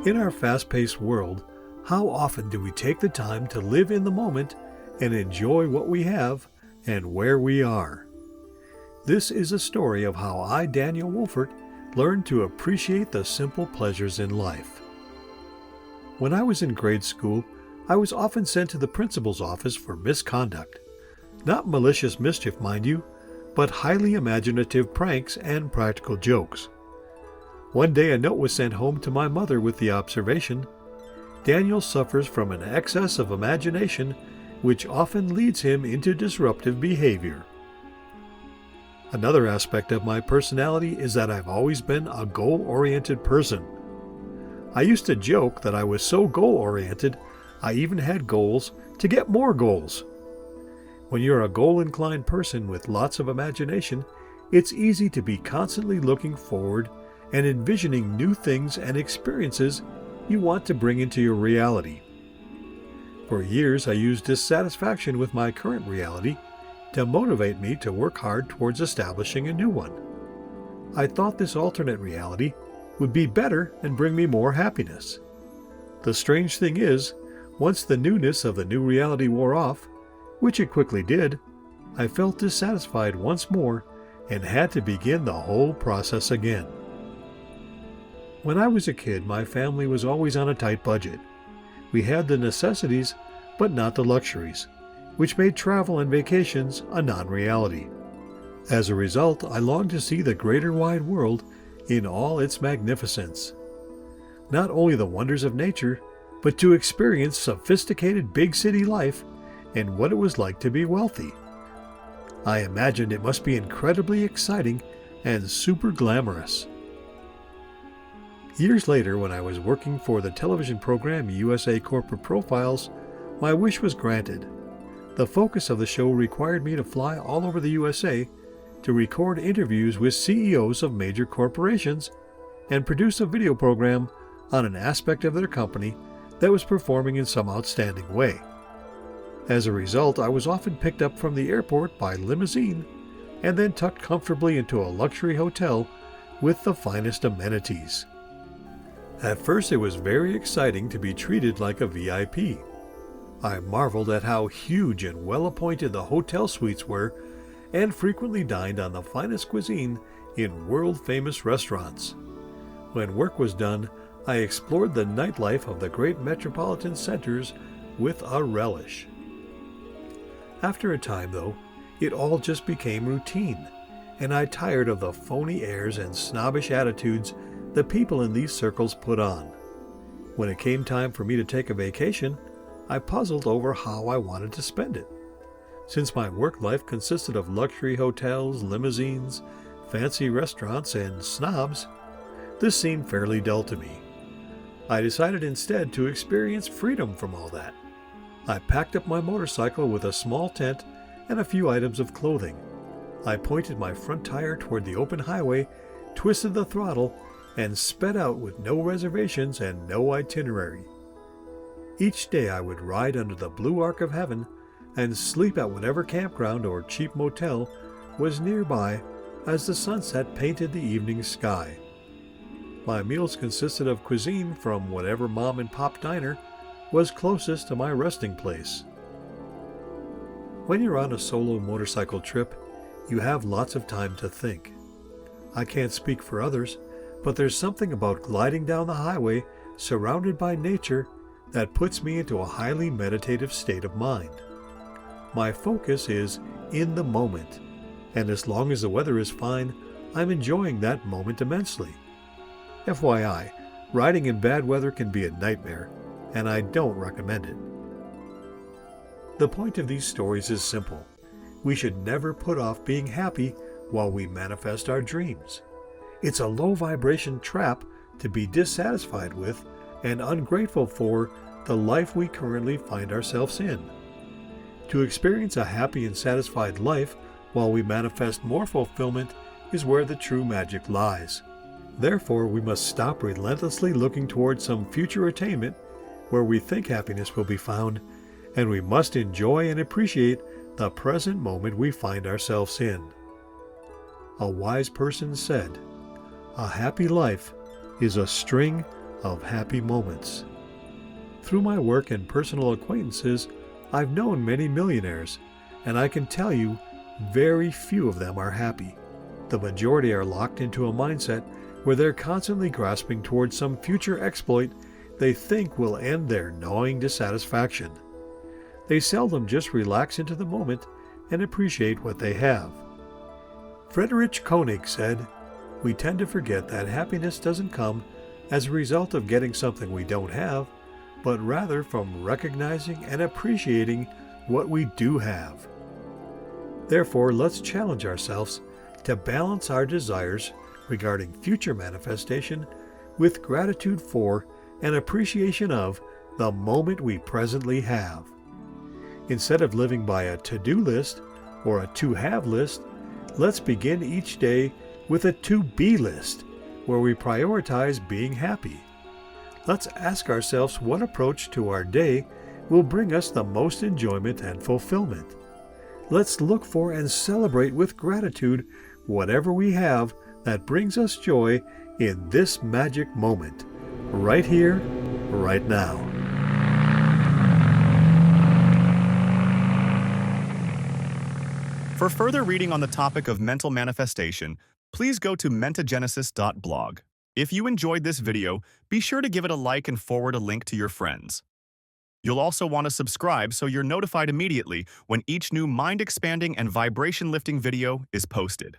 In our fast-paced world, how often do we take the time to live in the moment and enjoy what we have and where we are? This is a story of how I, Daniel Wolfert, learned to appreciate the simple pleasures in life. When I was in grade school, I was often sent to the principal's office for misconduct. Not malicious mischief, mind you, but highly imaginative pranks and practical jokes. One day a note was sent home to my mother with the observation, "Daniel suffers from an excess of imagination which often leads him into disruptive behavior." Another aspect of my personality is that I've always been a goal-oriented person. I used to joke that I was so goal-oriented, I even had goals to get more goals. When you're a goal-inclined person with lots of imagination, it's easy to be constantly looking forward and envisioning new things and experiences you want to bring into your reality. For years, I used dissatisfaction with my current reality to motivate me to work hard towards establishing a new one. I thought this alternate reality would be better and bring me more happiness. The strange thing is, once the newness of the new reality wore off, which it quickly did, I felt dissatisfied once more and had to begin the whole process again. When I was a kid, my family was always on a tight budget. We had the necessities, but not the luxuries, which made travel and vacations a non-reality. As a result, I longed to see the greater wide world in all its magnificence. Not only the wonders of nature, but to experience sophisticated big city life and what it was like to be wealthy. I imagined it must be incredibly exciting and super glamorous. Years later, when I was working for the television program USA Corporate Profiles, my wish was granted. The focus of the show required me to fly all over the USA to record interviews with CEOs of major corporations and produce a video program on an aspect of their company that was performing in some outstanding way. As a result, I was often picked up from the airport by limousine and then tucked comfortably into a luxury hotel with the finest amenities. At first, it was very exciting to be treated like a VIP. I marveled at how huge and well-appointed the hotel suites were and frequently dined on the finest cuisine in world-famous restaurants. When work was done, I explored the nightlife of the great metropolitan centers with a relish. After a time, though, it all just became routine, and I tired of the phony airs and snobbish attitudes the people in these circles put on. When it came time for me to take a vacation, I puzzled over how I wanted to spend it. Since my work life consisted of luxury hotels, limousines, fancy restaurants, and snobs, this seemed fairly dull to me. I decided instead to experience freedom from all that. I packed up my motorcycle with a small tent and a few items of clothing. I pointed my front tire toward the open highway, twisted the throttle, and sped out with no reservations and no itinerary. Each day I would ride under the blue arc of heaven and sleep at whatever campground or cheap motel was nearby as the sunset painted the evening sky. My meals consisted of cuisine from whatever mom and pop diner was closest to my resting place. When you're on a solo motorcycle trip, you have lots of time to think. I can't speak for others, but there's something about gliding down the highway surrounded by nature that puts me into a highly meditative state of mind. My focus is in the moment, and as long as the weather is fine, I'm enjoying that moment immensely. FYI, riding in bad weather can be a nightmare, and I don't recommend it. The point of these stories is simple. We should never put off being happy while we manifest our dreams. It's a low vibration trap to be dissatisfied with and ungrateful for the life we currently find ourselves in. To experience a happy and satisfied life while we manifest more fulfillment is where the true magic lies. Therefore, we must stop relentlessly looking towards some future attainment where we think happiness will be found, and we must enjoy and appreciate the present moment we find ourselves in. A wise person said, "A happy life is a string of happy moments. Through my work and personal acquaintances, I've known many millionaires, and I can tell you very few of them are happy. The majority are locked into a mindset where they're constantly grasping towards some future exploit they think will end their gnawing dissatisfaction. They seldom just relax into the moment and appreciate what they have. Friedrich Koenig said, "We tend to forget that happiness doesn't come as a result of getting something we don't have, but rather from recognizing and appreciating what we do have." Therefore, let's challenge ourselves to balance our desires regarding future manifestation with gratitude for and appreciation of the moment we presently have. Instead of living by a to-do list or a to-have list, let's begin each day with a to-be list where we prioritize being happy. Let's ask ourselves what approach to our day will bring us the most enjoyment and fulfillment. Let's look for and celebrate with gratitude whatever we have that brings us joy in this magic moment, right here, right now. For further reading on the topic of mental manifestation, please go to mentagenesis.blog. If you enjoyed this video, be sure to give it a like and forward a link to your friends. You'll also want to subscribe so you're notified immediately when each new mind-expanding and vibration-lifting video is posted.